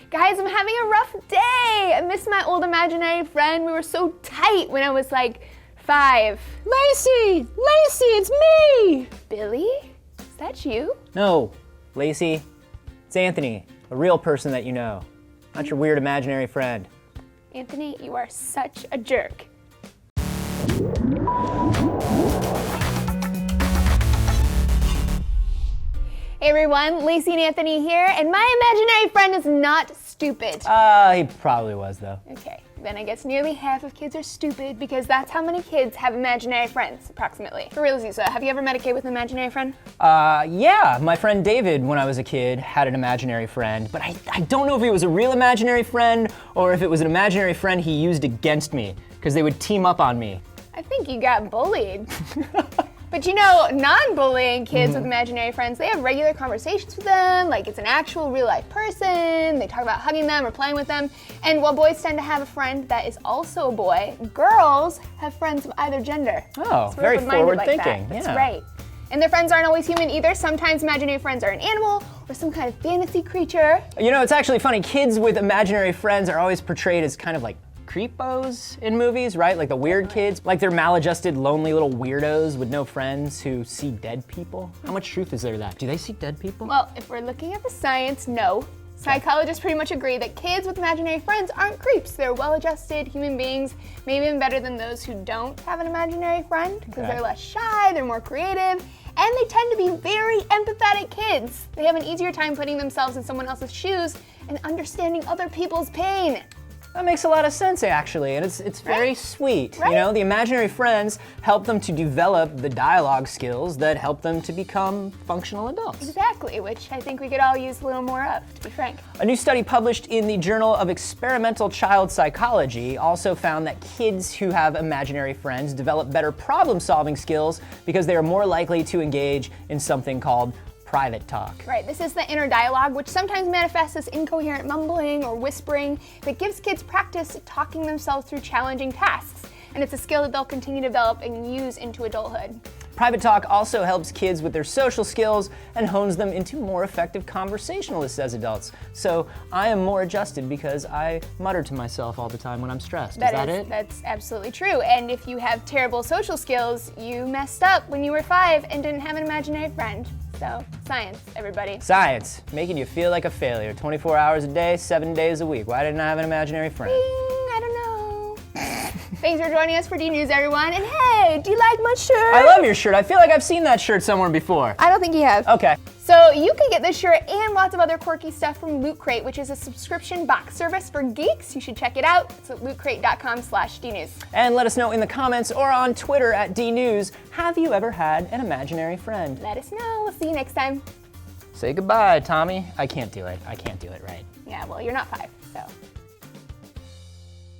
Guys, I'm having a rough day. I miss my old imaginary friend. We were so tight when I was like 5. Laci, it's me. Billy? Is that you? No, Laci, it's Anthony, a real person that you know, not your weird imaginary friend. Anthony, you are such a jerk. Hey everyone, Laci and Anthony here, and my imaginary friend is not stupid. He probably was though. Okay, then I guess nearly half of kids are stupid because that's how many kids have imaginary friends, approximately. For real, Zusa, have you ever met a kid with an imaginary friend? Yeah, my friend David, when I was a kid, had an imaginary friend, but I don't know if he was a real imaginary friend or if it was an imaginary friend he used against me, because they would team up on me. I think you got bullied. But you know, non-bullying kids with imaginary friends, they have regular conversations with them, like it's an actual real-life person, they talk about hugging them or playing with them, and while boys tend to have a friend that is also a boy, girls have friends of either gender. Oh, very forward thinking. That's right. And their friends aren't always human either. Sometimes imaginary friends are an animal or some kind of fantasy creature. You know, it's actually funny, kids with imaginary friends are always portrayed as kind of like creepos in movies, right? Like the weird kids, like they're maladjusted, lonely little weirdos with no friends who see dead people. How much truth is there to that? Do they see dead people? Well, if we're looking at the science, no. Psychologists pretty much agree that kids with imaginary friends aren't creeps. They're well-adjusted human beings, maybe even better than those who don't have an imaginary friend, because they're less shy, they're more creative, and they tend to be very empathetic kids. They have an easier time putting themselves in someone else's shoes and understanding other people's pain. That makes a lot of sense, actually, and it's very sweet. You know, the imaginary friends help them to develop the dialogue skills that help them to become functional adults. Exactly, which I think we could all use a little more of, to be frank. A new study published in the Journal of Experimental Child Psychology also found that kids who have imaginary friends develop better problem-solving skills because they are more likely to engage in something called private talk. Right, this is the inner dialogue, which sometimes manifests as incoherent mumbling or whispering that gives kids practice talking themselves through challenging tasks. And it's a skill that they'll continue to develop and use into adulthood. Private talk also helps kids with their social skills and hones them into more effective conversationalists as adults. So I am more adjusted because I mutter to myself all the time when I'm stressed. Is that it? That's absolutely true. And if you have terrible social skills, you messed up when you were 5 and didn't have an imaginary friend. So, science, everybody. Science, making you feel like a failure. 24 hours a day, 7 days a week. Why didn't I have an imaginary friend? I don't know. Thanks for joining us for D News, everyone. And hey, do you like my shirt? I love your shirt. I feel like I've seen that shirt somewhere before. I don't think you have. Okay. So you can get this shirt and lots of other quirky stuff from Loot Crate, which is a subscription box service for geeks. You should check it out. It's at lootcrate.com/dnews. And let us know in the comments or on Twitter at DNews, have you ever had an imaginary friend? Let us know. We'll see you next time. Say goodbye, Tommy. I can't do it. I can't do it right. Yeah, well, you're not 5, so.